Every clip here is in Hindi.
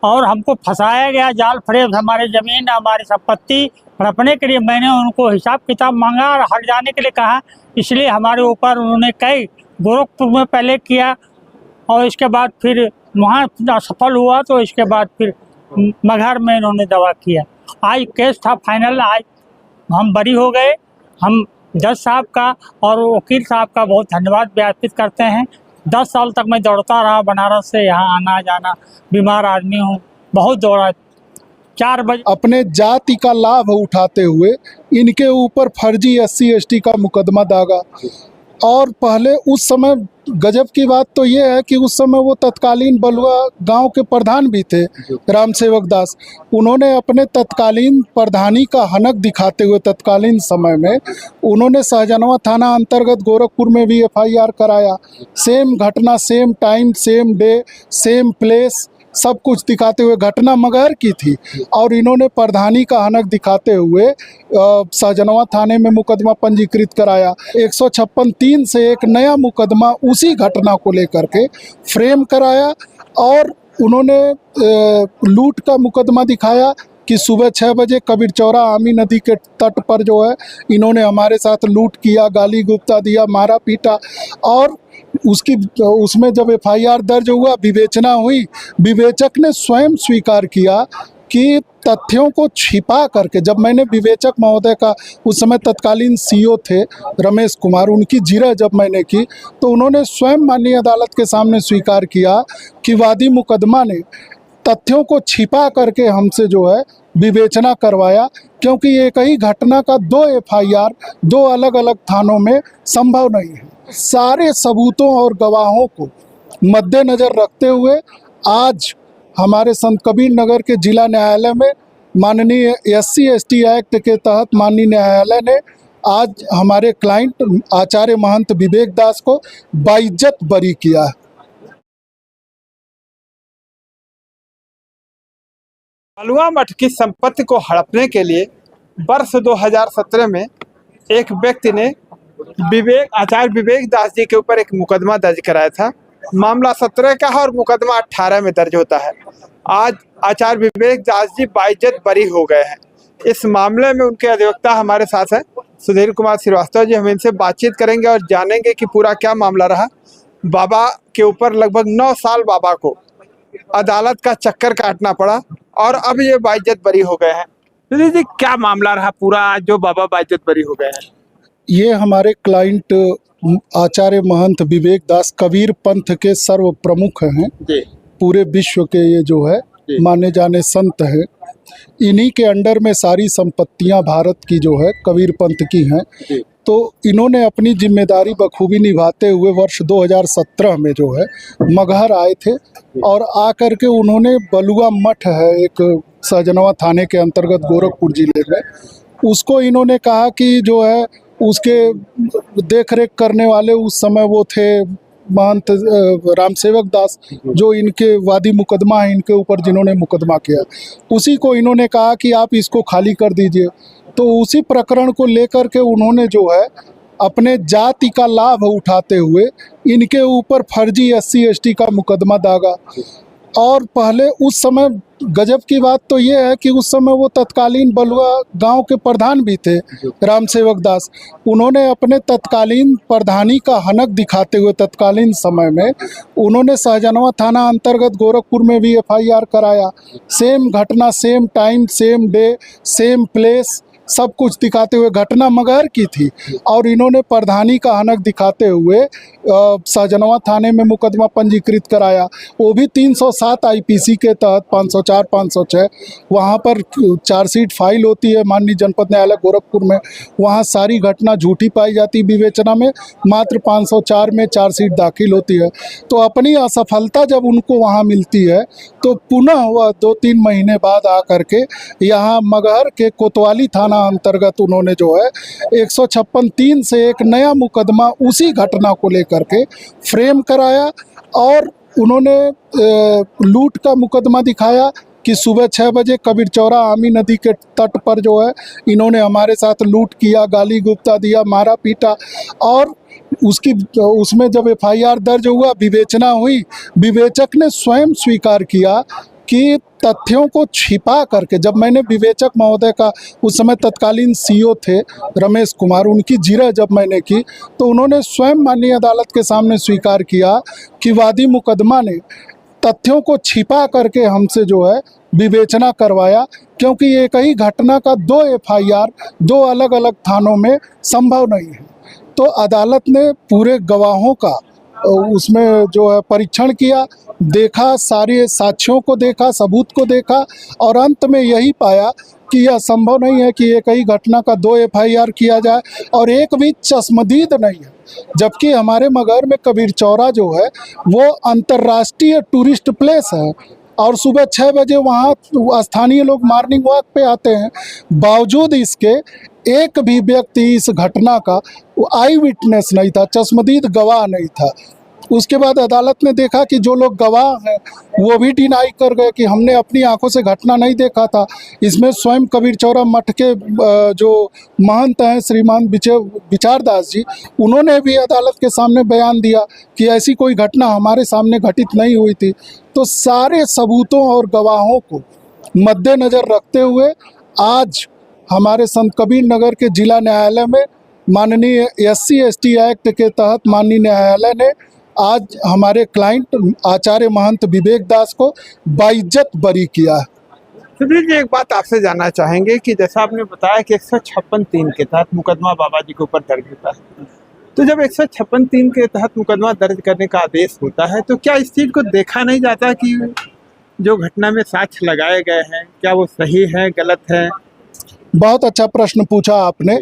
और हमको फंसाया गया, जाल फरेब हमारे ज़मीन हमारी संपत्ति हड़पने के लिए। मैंने उनको हिसाब किताब मांगा और हट जाने के लिए कहा, इसलिए हमारे ऊपर उन्होंने कई गोरखपुर में पहले किया और इसके बाद फिर वहाँ असफल हुआ तो इसके बाद फिर मगहर में इन्होंने दवा किया। आज केस था फाइनल, आज हम बरी हो गए। हम जज साहब का और वकील साहब का बहुत धन्यवाद ज्ञापित करते हैं। 10 साल तक मैं दौड़ता रहा बनारस से यहाँ आना जाना, बीमार आदमी हूँ, बहुत दौड़ा। 4 बजे अपने जाति का लाभ उठाते हुए इनके ऊपर फर्जी SC/ST का मुकदमा दागा। और पहले उस समय गजब की बात तो ये है कि उस समय वो तत्कालीन बलुआ गांव के प्रधान भी थे, राम सेवक दास। उन्होंने अपने तत्कालीन प्रधानी का हनक दिखाते हुए तत्कालीन समय में उन्होंने सहजनवा थाना अंतर्गत गोरखपुर में भी FIR कराया। सेम घटना, same time, same day, same place, सब कुछ दिखाते हुए। घटना मगहर की थी और इन्होंने प्रधानी का हनक दिखाते हुए सहजनवा थाने में मुकदमा पंजीकृत कराया। 156(3) से एक नया मुकदमा उसी घटना को लेकर के फ्रेम कराया और उन्होंने लूट का मुकदमा दिखाया कि सुबह 6 बजे कबीर चौरा आमी नदी के तट पर जो है इन्होंने हमारे साथ लूट किया, गाली गुप्ता दिया, मारा पीटा। और उसमें जब FIR दर्ज हुआ, विवेचना हुई, विवेचक ने स्वयं स्वीकार किया कि तथ्यों को छिपा करके, जब मैंने विवेचक महोदय का, उस समय तत्कालीन CO थे रमेश कुमार, उनकी जिरह जब मैंने की तो उन्होंने स्वयं माननीय अदालत के सामने स्वीकार किया कि वादी मुकदमा ने तथ्यों को छिपा करके हमसे जो है विवेचना करवाया, क्योंकि एक ही घटना का 2 FIR 2 अलग अलग थानों में संभव नहीं है। सारे सबूतों और गवाहों को मद्देनज़र रखते हुए आज हमारे संत कबीर नगर के जिला न्यायालय में माननीय SC/ST एक्ट के तहत माननीय न्यायालय ने आज हमारे क्लाइंट आचार्य महंत विवेक दास को बाइज्जत बरी किया है। बलुआ मठ की संपत्ति को हड़पने के लिए वर्ष 2017 में एक व्यक्ति ने आचार्य विवेक दास जी के ऊपर एक मुकदमा दर्ज कराया था। मामला 17 का है और मुकदमा 18 में दर्ज होता है। आज आचार्य विवेक दास जी बाइज्जत बरी हो गए हैं। इस मामले में उनके अधिवक्ता हमारे साथ हैं, सुधीर कुमार श्रीवास्तव जी। हम इनसे बातचीत करेंगे और जानेंगे कि पूरा क्या मामला रहा। बाबा के ऊपर लगभग 9 साल बाबा को अदालत का चक्कर काटना पड़ा और अब ये बाइज्जत बरी हो गए हैं। सुधीर जी, क्या मामला रहा पूरा जो बाबा बाइज्जत बरी हो गए हैं? ये हमारे क्लाइंट आचार्य महंत विवेक दास कबीर पंथ के सर्व प्रमुख हैं, पूरे विश्व के ये जो है माने जाने संत हैं। इन्हीं के अंडर में सारी संपत्तियां भारत की जो है कबीर पंथ की हैं। तो इन्होंने अपनी जिम्मेदारी बखूबी निभाते हुए वर्ष 2017 में जो है मगहर आए थे और आकर के उन्होंने बलुआ मठ है एक सहजनवा थाने के अंतर्गत गोरखपुर जिले में, उसको इन्होंने कहा कि जो है उसके देख रेख करने वाले उस समय वो थे महंत राम सेवक दास, जो इनके वादी मुकदमा है इनके ऊपर जिन्होंने मुकदमा किया, उसी को इन्होंने कहा कि आप इसको खाली कर दीजिए। तो उसी प्रकरण को लेकर के उन्होंने जो है अपने जाति का लाभ उठाते हुए इनके ऊपर फर्जी SC/ST का मुकदमा दागा। और पहले उस समय गजब की बात तो ये है कि उस समय वो तत्कालीन बलुआ गांव के प्रधान भी थे, राम सेवक दास। उन्होंने अपने तत्कालीन प्रधानी का हनक दिखाते हुए तत्कालीन समय में उन्होंने सहजनवा थाना अंतर्गत गोरखपुर में भी FIR कराया। सेम घटना, same time, same day, same place, सब कुछ दिखाते हुए। घटना मगहर की थी और इन्होंने प्रधानी का हनक दिखाते हुए सहजनवा थाने में मुकदमा पंजीकृत कराया, वो भी 307 IPC के तहत 504, 506। वहाँ पर चार्जशीट फाइल होती है माननीय जनपद न्यायालय गोरखपुर में, वहाँ सारी घटना झूठी पाई जाती विवेचना में, मात्र 504 में चार्जशीट दाखिल होती है। तो अपनी असफलता जब उनको वहाँ मिलती है तो पुनः वह 2-3 महीने बाद आकर के यहाँ मगहर के कोतवाली थाना अंतर्गत उन्होंने जो है 156(3) से एक नया मुकदमा उसी घटना को लेकर के फ्रेम कराया और उन्होंने लूट का मुकदमा दिखाया कि सुबह 6 बजे कबीर चौरा आमी नदी के तट पर जो है इन्होंने हमारे साथ लूट किया, गाली गुप्ता दिया, मारा पीटा। और उसमें जब FIR दर्ज हुआ, विवेचना हुई, विवेचक ने स्वयं स्वीकार किया कि तथ्यों को छिपा करके, जब मैंने विवेचक महोदय का, उस समय तत्कालीन सीईओ थे रमेश कुमार, उनकी जिरह जब मैंने की तो उन्होंने स्वयं माननीय अदालत के सामने स्वीकार किया कि वादी मुकदमा ने तथ्यों को छिपा करके हमसे जो है विवेचना करवाया, क्योंकि एक ही घटना का 2 एफआईआर 2 अलग अलग थानों में संभव नहीं है। तो अदालत ने पूरे गवाहों का उसमें जो है परीक्षण किया, देखा, सारे साक्ष्यों को देखा, सबूत को देखा, और अंत में यही पाया कि यह संभव नहीं है कि एक ही घटना का 2 एफआईआर किया जाए और एक भी चश्मदीद नहीं है। जबकि हमारे मगहर में कबीर चौरा जो है वो अंतर्राष्ट्रीय टूरिस्ट प्लेस है और सुबह 6 बजे वहाँ स्थानीय लोग मॉर्निंग वॉक पे आते हैं। बावजूद इसके एक भी व्यक्ति इस घटना का आई विटनेस नहीं था, चश्मदीद गवाह नहीं था। उसके बाद अदालत ने देखा कि जो लोग गवाह हैं वो भी डिनाई कर गए कि हमने अपनी आंखों से घटना नहीं देखा था। इसमें स्वयं कबीर चौरा मठ के जो महंत हैं श्रीमान विचारदास जी, उन्होंने भी अदालत के सामने बयान दिया कि ऐसी कोई घटना हमारे सामने घटित नहीं हुई थी। तो सारे सबूतों और गवाहों को मद्देनज़र रखते हुए आज हमारे संत कबीर नगर के जिला न्यायालय में माननीय SC/ST एक्ट के तहत माननीय न्यायालय ने आज हमारे क्लाइंट आचार्य महंत विवेक दास को बाइज्जत बरी किया है। सुधीर जी, एक बात आपसे जानना चाहेंगे कि जैसा आपने बताया कि 156(3) के तहत मुकदमा बाबा जी के ऊपर दर्ज होता है, तो जब 156(3) के तहत मुकदमा दर्ज करने का आदेश होता है तो क्या इस चीज़ को देखा नहीं जाता कि जो घटना में साक्ष्य लगाए गए हैं क्या वो सही है, गलत है? बहुत अच्छा प्रश्न पूछा आपने।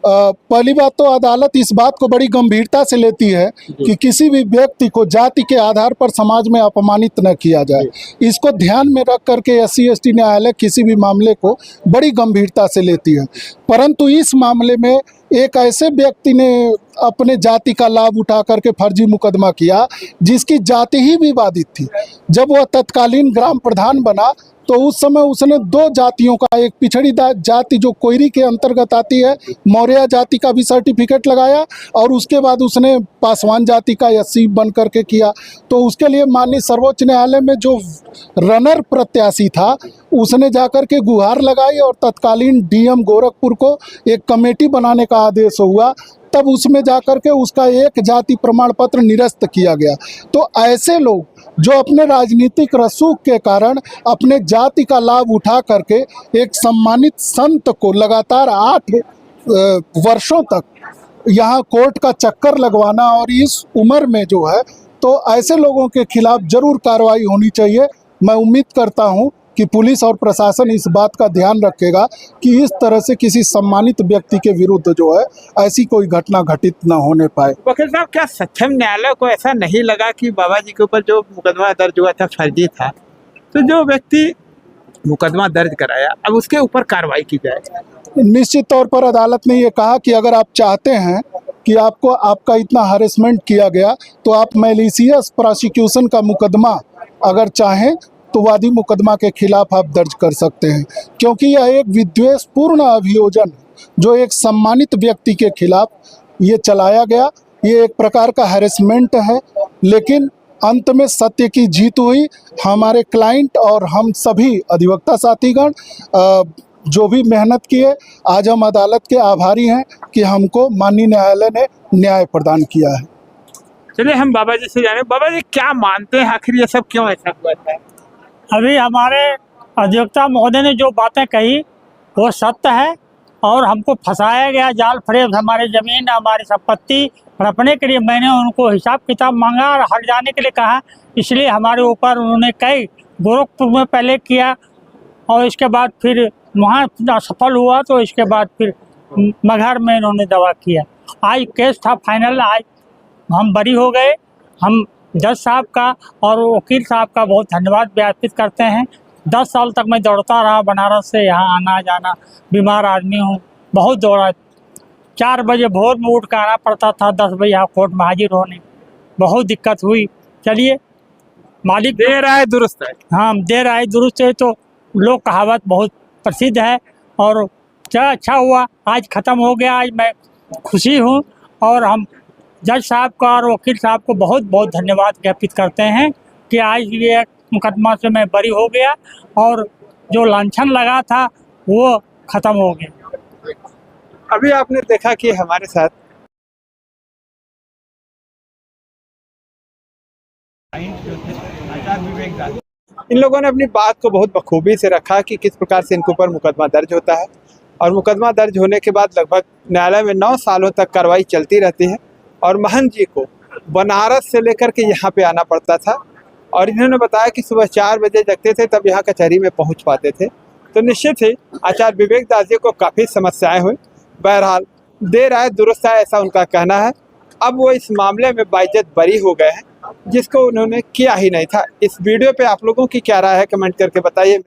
पहली बात तो अदालत इस बात को बड़ी गंभीरता से लेती है कि किसी भी व्यक्ति को जाति के आधार पर समाज में अपमानित न किया जाए। इसको ध्यान में रख करके SC/ST न्यायालय किसी भी मामले को बड़ी गंभीरता से लेती है। परंतु इस मामले में एक ऐसे व्यक्ति ने अपने जाति का लाभ उठा करके फर्जी मुकदमा किया जिसकी जाति ही विवादित थी। जब वह तत्कालीन ग्राम प्रधान बना तो उस समय उसने 2 जातियों का, एक पिछड़ी जाति जो कोयरी के अंतर्गत आती है, मौर्य जाति का भी सर्टिफिकेट लगाया और उसके बाद उसने पासवान जाति का SC बन करके किया। तो उसके लिए माननीय सर्वोच्च न्यायालय में जो रनर प्रत्याशी था उसने जाकर के गुहार लगाई और तत्कालीन DM गोरखपुर को एक कमेटी बनाने का आदेश हुआ। तब उसमें जाकर के उसका एक जाति प्रमाण पत्र निरस्त किया गया। तो ऐसे लोग जो अपने राजनीतिक रसूख के कारण अपने जाति का लाभ उठा करके एक सम्मानित संत को लगातार 8 वर्षों तक यहाँ कोर्ट का चक्कर लगवाना, और इस उम्र में जो है, तो ऐसे लोगों के खिलाफ जरूर कार्रवाई होनी चाहिए। मैं उम्मीद करता हूँ कि पुलिस और प्रशासन इस बात का ध्यान रखेगा कि इस तरह से किसी सम्मानित व्यक्ति के विरुद्ध जो है ऐसी कोई घटना घटित न होने पाए। वकील साहब, क्या सक्षम न्यायालय को ऐसा नहीं लगा कि बाबा जी के ऊपर जो मुकदमा दर्ज हुआ था फर्जी था, तो जो व्यक्ति मुकदमा दर्ज कराया अब उसके ऊपर कार्रवाई की जाए? निश्चित तौर पर अदालत ने ये कहा कि अगर आप चाहते हैं कि आपका इतना हरेसमेंट किया गया तो आप मैलिशियस प्रोसिक्यूशन का मुकदमा अगर चाहें तो वादी मुकदमा के खिलाफ आप दर्ज कर सकते हैं, क्योंकि यह एक विद्वेषपूर्ण अभियोजन जो एक सम्मानित व्यक्ति के खिलाफ ये चलाया गया, ये एक प्रकार का हैरेसमेंट है। लेकिन अंत में सत्य की जीत हुई। हमारे क्लाइंट और हम सभी अधिवक्ता साथीगण जो भी मेहनत किए, आज हम अदालत के आभारी हैं कि हमको माननीय न्यायालय ने न्याय प्रदान किया है। चलिए हम बाबा जी से जाने, बाबा जी क्या मानते हैं आखिर ये सब क्यों ऐसा हुआ था? अभी हमारे अधिवक्ता महोदय ने जो बातें कही वो सत्य है और हमको फंसाया गया, जाल फरेब, हमारी ज़मीन हमारी संपत्ति हड़पने के लिए मैंने उनको हिसाब किताब मांगा और हट जाने के लिए कहा। इसलिए हमारे ऊपर उन्होंने कई गोरखपुर में पहले किया और इसके बाद फिर वहाँ असफल हुआ तो इसके बाद फिर मगहर में इन्होंने दवा किया। आज केस था फाइनल, आज हम बरी हो गए। हम जज साहब का और वकील साहब का बहुत धन्यवाद ज्ञापित करते हैं। 10 साल तक मैं दौड़ता रहा बनारस से यहाँ आना जाना, बीमार आदमी हूँ, बहुत दौड़ा। 4 बजे भोर में उठ कर आना पड़ता था, 10 बजे यहाँ कोर्ट में हाजिर होने, बहुत दिक्कत हुई। चलिए मालिक देर आए दुरुस्त है। हाँ, देर आए दुरुस्त है, तो लोग कहावत बहुत प्रसिद्ध है और अच्छा हुआ आज ख़त्म हो गया। आज मैं खुशी हूँ और हम जज साहब का और वकील साहब को बहुत बहुत धन्यवाद ज्ञापित करते हैं कि आज ये मुकदमा से मैं बरी हो गया और जो लांछन लगा था वो खत्म हो गया। अभी आपने देखा कि हमारे साथ इन लोगों ने अपनी बात को बहुत बखूबी से रखा कि किस प्रकार से इनके ऊपर मुकदमा दर्ज होता है, और मुकदमा दर्ज होने के बाद लगभग न्यायालय में 9 सालों तक कार्रवाई चलती रहती है, और महंत जी को बनारस से लेकर के यहाँ पे आना पड़ता था, और इन्होंने बताया कि सुबह 4 बजे जगते थे तब यहाँ कचहरी में पहुँच पाते थे। तो निश्चित ही आचार्य विवेक दास जी को काफ़ी समस्याएं हुई। बहरहाल देर आए दुरुस्त आए, ऐसा उनका कहना है। अब वो इस मामले में बाइज्जत बरी हो गए हैं, जिसको उन्होंने किया ही नहीं था। इस वीडियो पे आप लोगों की क्या राय है, कमेंट करके बताइए।